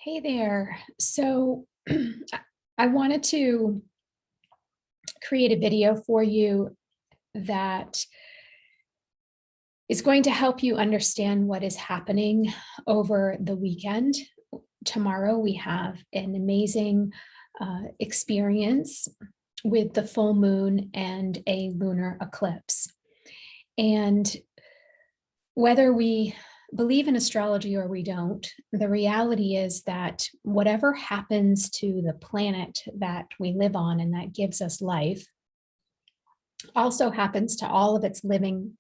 Hey there. So I wanted to create a video for you that is going to help you understand what is happening over the weekend. Tomorrow, we have an amazing experience with the full moon and a lunar eclipse. And whether we believe in astrology or we don't, the reality is that whatever happens to the planet that we live on and that gives us life also happens to all of its living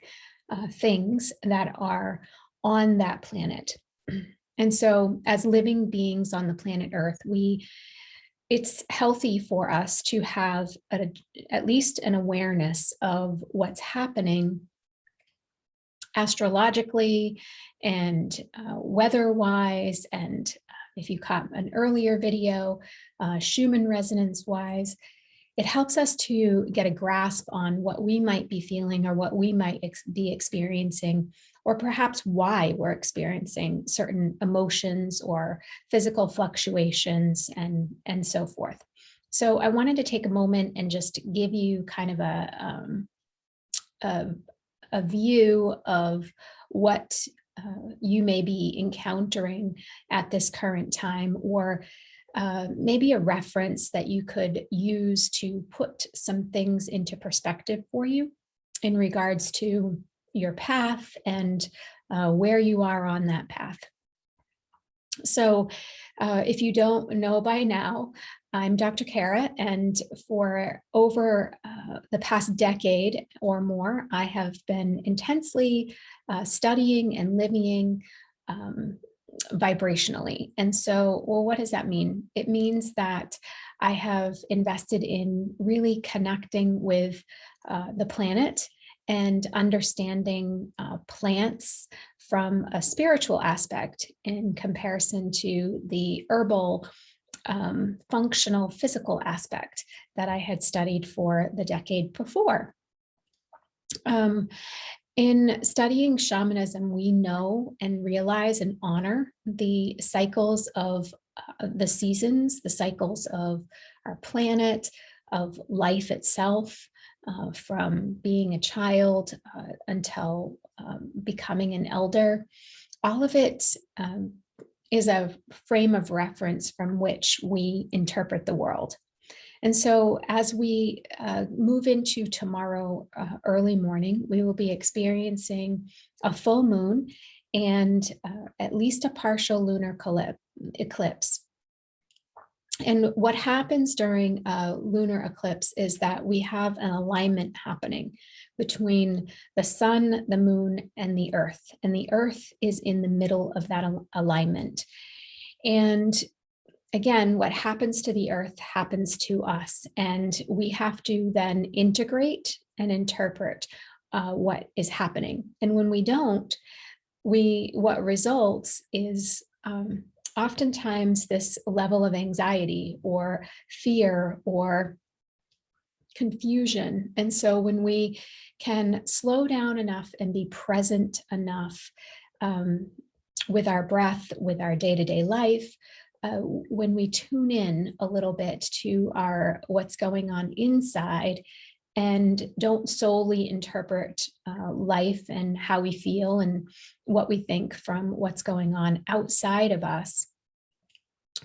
things that are on that planet. And so as living beings on the planet Earth, it's healthy for us to have at least an awareness of what's happening astrologically and weather-wise, and if you caught an earlier video, Schumann resonance-wise, it helps us to get a grasp on what we might be feeling or what we might be experiencing, or perhaps why we're experiencing certain emotions or physical fluctuations and so forth. So I wanted to take a moment and just give you kind of a view of what you may be encountering at this current time, or maybe a reference that you could use to put some things into perspective for you in regards to your path and where you are on that path. So if you don't know by now, I'm Dr. Kara, and for over the past decade or more, I have been intensely studying and living vibrationally. And so, well, what does that mean? It means that I have invested in really connecting with the planet and understanding plants from a spiritual aspect in comparison to the herbal functional physical aspect that I had studied for the decade before. In studying shamanism, we know and realize and honor the cycles of the seasons, the cycles of our planet, of life itself, from being a child until becoming an elder. All of it is a frame of reference from which we interpret the world. And so as we move into tomorrow early morning, we will be experiencing a full moon and at least a partial lunar eclipse. And what happens during a lunar eclipse is that we have an alignment happening between the sun, the moon, and the earth. And the earth is in the middle of that alignment. And again, what happens to the earth happens to us. And we have to then integrate and interpret what is happening. And when we don't, what results is oftentimes this level of anxiety or fear or confusion. And so when we can slow down enough and be present enough with our breath, with our day-to-day life, when we tune in a little bit to what's going on inside and don't solely interpret life and how we feel and what we think from what's going on outside of us,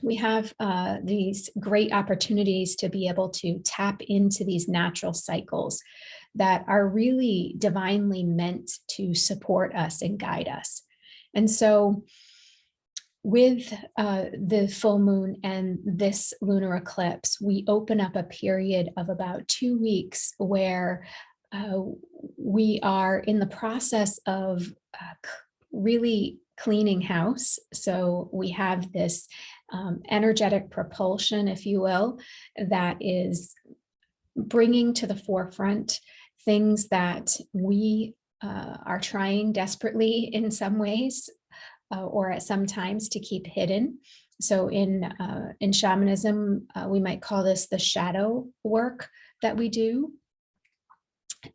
we have these great opportunities to be able to tap into these natural cycles that are really divinely meant to support us and guide us. And so with the full moon and this lunar eclipse, we open up a period of about 2 weeks where we are in the process of really cleaning house. So we have this energetic propulsion, if you will, that is bringing to the forefront things that we are trying desperately in some ways or at some times to keep hidden. So in shamanism, we might call this the shadow work that we do.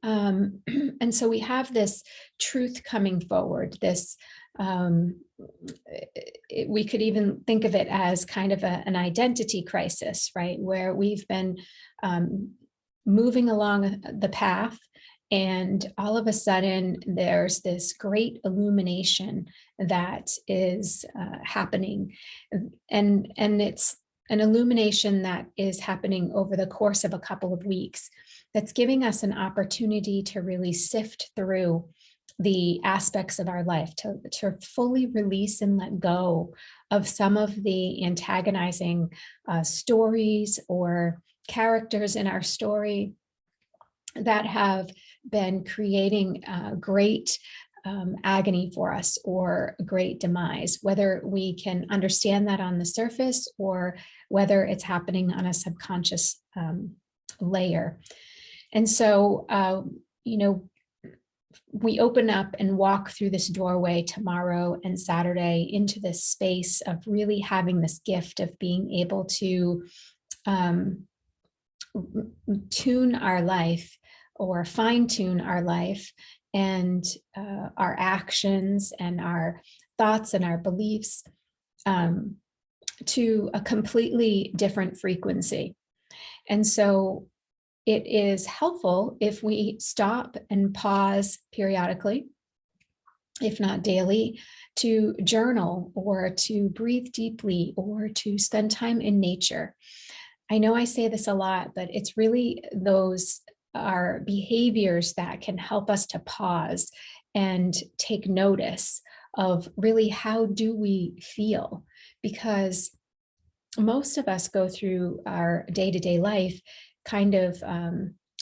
And so we have this truth coming forward, this We could even think of it as kind of an identity crisis, right? Where we've been moving along the path, and all of a sudden there's this great illumination that is happening. And it's an illumination that is happening over the course of a couple of weeks that's giving us an opportunity to really sift through the aspects of our life, to fully release and let go of some of the antagonizing stories or characters in our story that have been creating great agony for us or great demise, whether we can understand that on the surface or whether it's happening on a subconscious layer. And so, we open up and walk through this doorway tomorrow and Saturday into this space of really having this gift of being able to tune our life or fine tune our life and our actions and our thoughts and our beliefs to a completely different frequency. And so it is helpful if we stop and pause periodically, if not daily, to journal or to breathe deeply or to spend time in nature. I know I say this a lot, but it's really those are behaviors that can help us to pause and take notice of really how do we feel, because most of us go through our day-to-day life kind of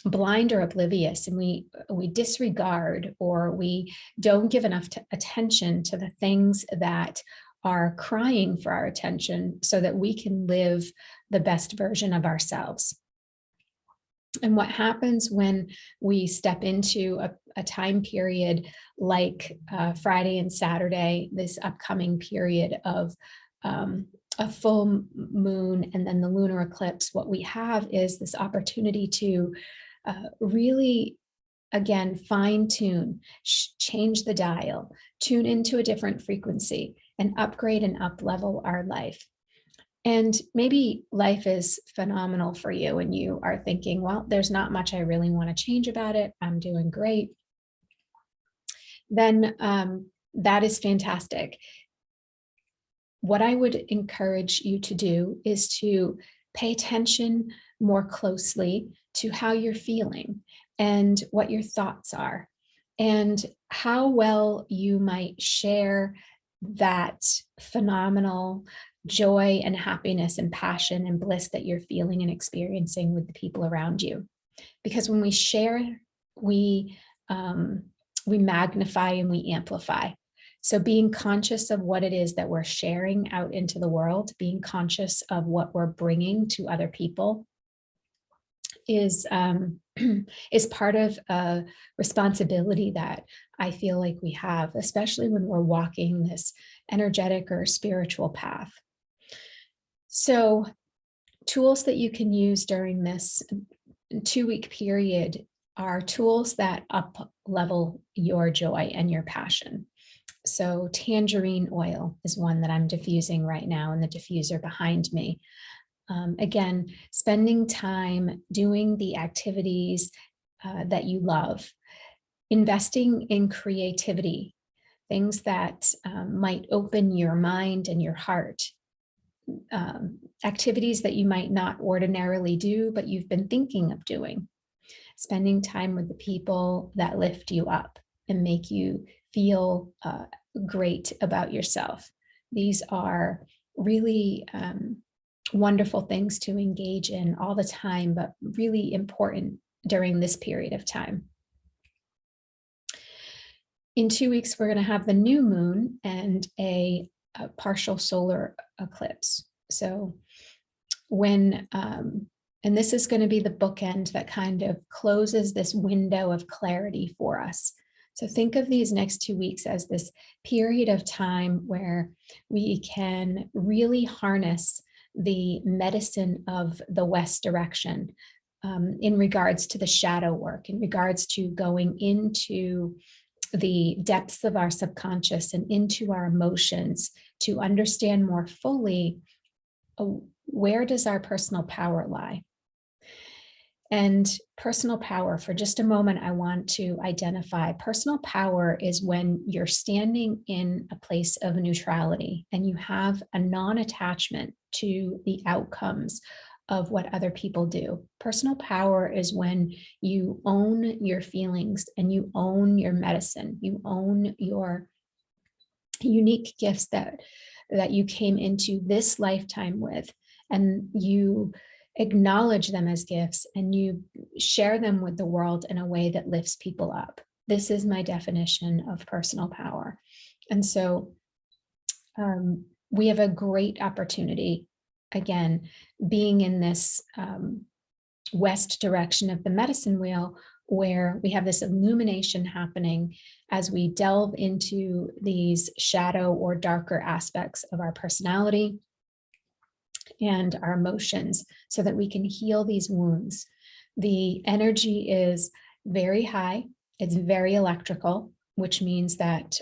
blind or oblivious, and we disregard or we don't give enough attention to the things that are crying for our attention so that we can live the best version of ourselves. And what happens when we step into a time period like Friday and Saturday, this upcoming period of a full moon and then the lunar eclipse, what we have is this opportunity to really, again, fine tune, change the dial, tune into a different frequency and upgrade and up level our life. And maybe life is phenomenal for you and you are thinking, well, there's not much I really want to change about it. I'm doing great. Then that is fantastic. What I would encourage you to do is to pay attention more closely to how you're feeling and what your thoughts are and how well you might share that phenomenal joy and happiness and passion and bliss that you're feeling and experiencing with the people around you. Because when we share, we magnify and we amplify. So being conscious of what it is that we're sharing out into the world, being conscious of what we're bringing to other people is part of a responsibility that I feel like we have, especially when we're walking this energetic or spiritual path. So tools that you can use during this 2-week period are tools that up level your joy and your passion. So tangerine oil is one that I'm diffusing right now in the diffuser behind me. Again, spending time doing the activities that you love, investing in creativity, things that might open your mind and your heart, activities that you might not ordinarily do, but you've been thinking of doing, spending time with the people that lift you up and make you feel great about yourself. These are really wonderful things to engage in all the time, but really important during this period of time. In 2 weeks, we're going to have the new moon and a partial solar eclipse. So when, and this is going to be the bookend that kind of closes this window of clarity for us. So think of these next 2 weeks as this period of time where we can really harness the medicine of the West direction in regards to the shadow work, in regards to going into the depths of our subconscious and into our emotions to understand more fully, where does our personal power lie? And personal power, for just a moment, I want to identify personal power is when you're standing in a place of neutrality and you have a non-attachment to the outcomes of what other people do. Personal power is when you own your feelings and you own your medicine, you own your unique gifts that you came into this lifetime with, and you acknowledge them as gifts and you share them with the world in a way that lifts people up. This is my definition of personal power. And so we have a great opportunity, again, being in this west direction of the medicine wheel, where we have this illumination happening as we delve into these shadow or darker aspects of our personality and our emotions so that we can heal these wounds. The energy is very high. It's very electrical, which means that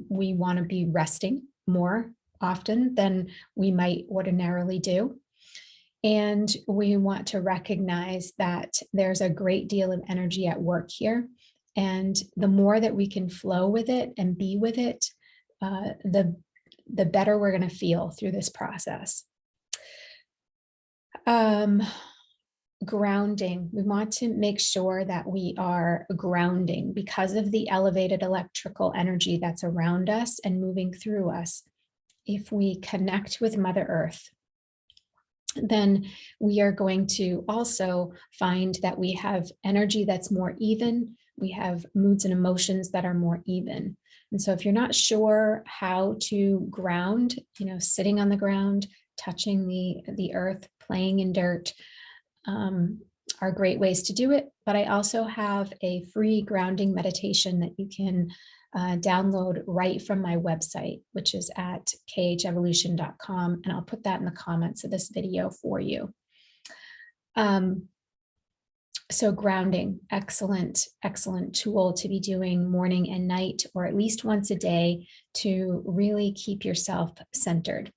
we want to be resting more often than we might ordinarily do. And we want to recognize that there's a great deal of energy at work here. And the more that we can flow with it and be with it, the better we're going to feel through this process. Grounding. We want to make sure that we are grounding because of the elevated electrical energy that's around us and moving through us. If we connect with Mother Earth, then we are going to also find that we have energy that's more even. We have moods and emotions that are more even. And so if you're not sure how to ground, sitting on the ground, touching the earth, playing in dirt, are great ways to do it. But I also have a free grounding meditation that you can download right from my website, which is at khevolution.com. And I'll put that in the comments of this video for you. So grounding, excellent tool to be doing morning and night, or at least once a day, to really keep yourself centered.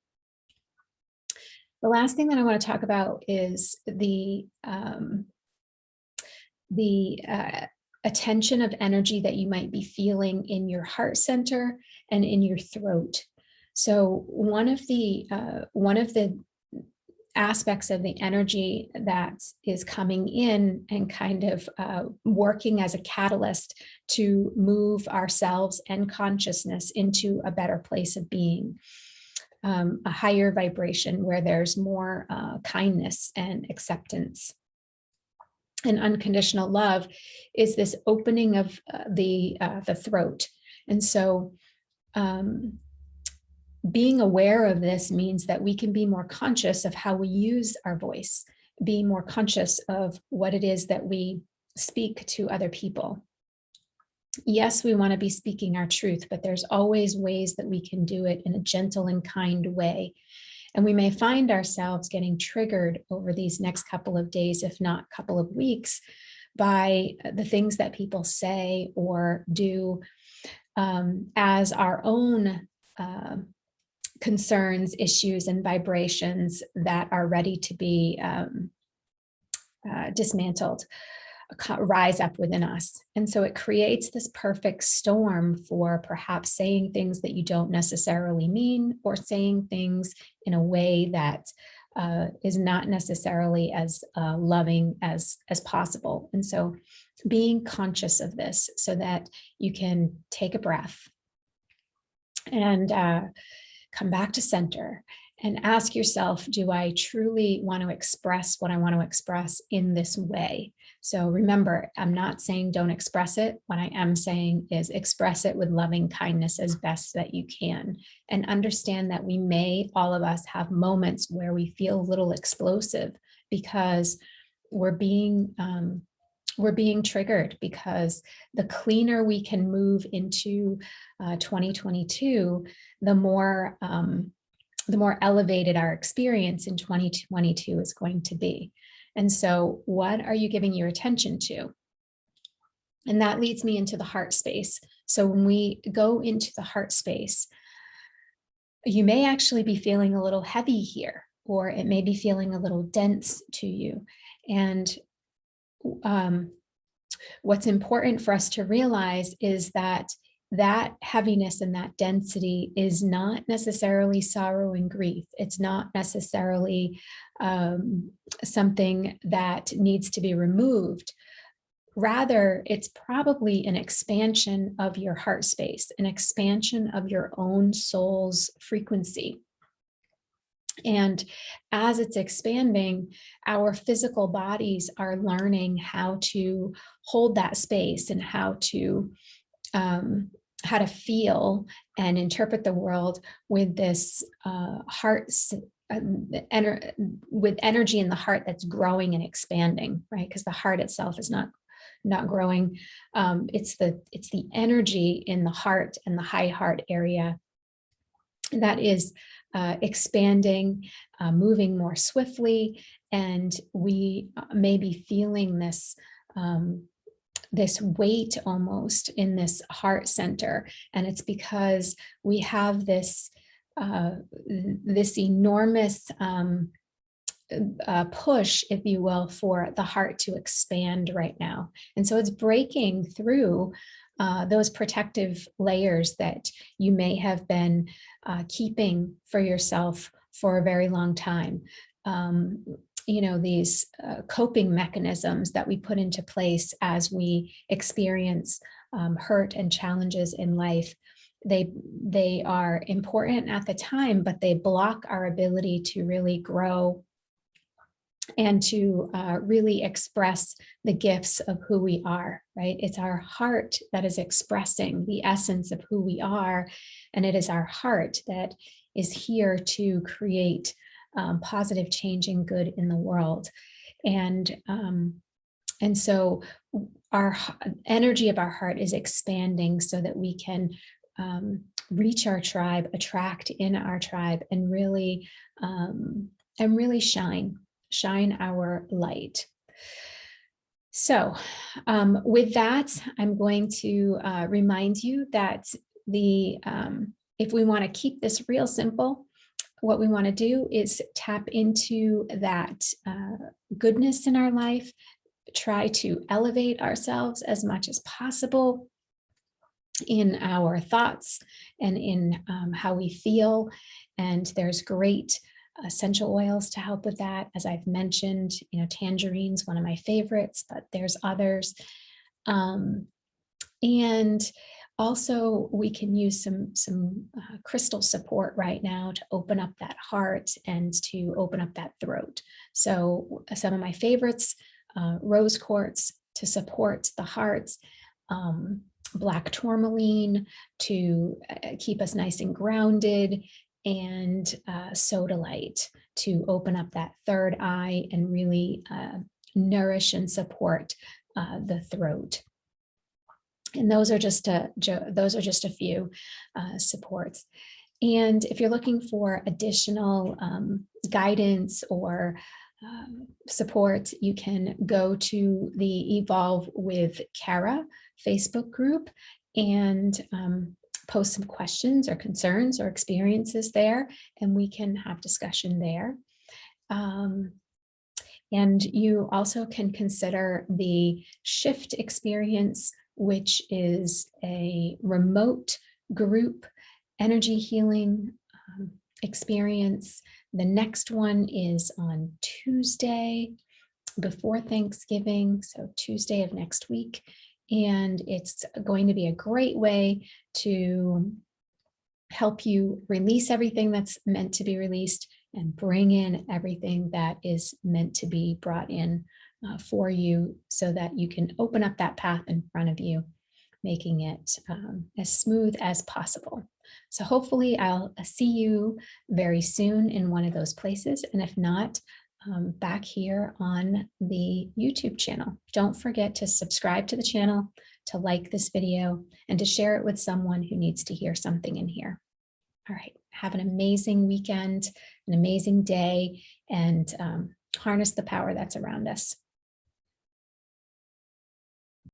The last thing that I want to talk about is the attention of energy that you might be feeling in your heart center and in your throat. So one of the aspects of the energy that is coming in and kind of working as a catalyst to move ourselves and consciousness into a better place of being, a higher vibration where there's more kindness and acceptance and unconditional love, is this opening of the throat. And so being aware of this means that we can be more conscious of how we use our voice, be more conscious of what it is that we speak to other people. Yes, we want to be speaking our truth, but there's always ways that we can do it in a gentle and kind way. And we may find ourselves getting triggered over these next couple of days, if not couple of weeks, by the things that people say or do as our own concerns, issues, and vibrations that are ready to be dismantled rise up within us. And so it creates this perfect storm for perhaps saying things that you don't necessarily mean, or saying things in a way that is not necessarily as loving as possible. And so being conscious of this so that you can take a breath and come back to center and ask yourself, do I truly want to express what I want to express in this way? So remember, I'm not saying don't express it. What I am saying is express it with loving kindness as best that you can. And understand that we may, all of us, have moments where we feel a little explosive because we're being triggered, because the cleaner we can move into 2022, the more elevated our experience in 2022 is going to be. And so what are you giving your attention to? And that leads me into the heart space. So when we go into the heart space, you may actually be feeling a little heavy here, or it may be feeling a little dense to you. And what's important for us to realize is that that heaviness and that density is not necessarily sorrow and grief. It's not necessarily something that needs to be removed. Rather, it's probably an expansion of your heart space, an expansion of your own soul's frequency. And as it's expanding, our physical bodies are learning how to hold that space and how to feel and interpret the world with this with energy in the heart that's growing and expanding, right? Because the heart itself is not growing. It's the energy in the heart and the high heart area that is expanding, moving more swiftly, and we may be feeling this this weight almost in this heart center, and it's because we have this this enormous push, if you will, for the heart to expand right now. And so it's breaking through those protective layers that you may have been keeping for yourself for a very long time. These coping mechanisms that we put into place as we experience hurt and challenges in life. They are important at the time, but they block our ability to really grow and to really express the gifts of who we are, right? It's our heart that is expressing the essence of who we are, and it is our heart that is here to create positive change and good in the world. And so our energy of our heart is expanding so that we can reach our tribe, attract in our tribe, and really shine our light. So with that, I'm going to remind you that if we want to keep this real simple, what we want to do is tap into that goodness in our life, try to elevate ourselves as much as possible in our thoughts and in how we feel. And there's great essential oils to help with that. As I've mentioned, tangerine's one of my favorites, but there's others. And also we can use some crystal support right now to open up that heart and to open up that throat. So some of my favorites, rose quartz to support the heart, black tourmaline to keep us nice and grounded, and sodalite to open up that third eye and really nourish and support the throat. And those are just a few supports. And if you're looking for additional guidance or support, you can go to the Evolve with Kara Facebook group and post some questions or concerns or experiences there, and we can have discussion there. And you also can consider the Shift experience, which is a remote group energy healing experience. The next one is on Tuesday before Thanksgiving, so Tuesday of next week. And it's going to be a great way to help you release everything that's meant to be released and bring in everything that is meant to be brought in for you, so that you can open up that path in front of you, making it as smooth as possible. So hopefully I'll see you very soon in one of those places. And if not, back here on the YouTube channel. Don't forget to subscribe to the channel, to like this video, and to share it with someone who needs to hear something in here. All right, have an amazing weekend, an amazing day, and harness the power that's around us.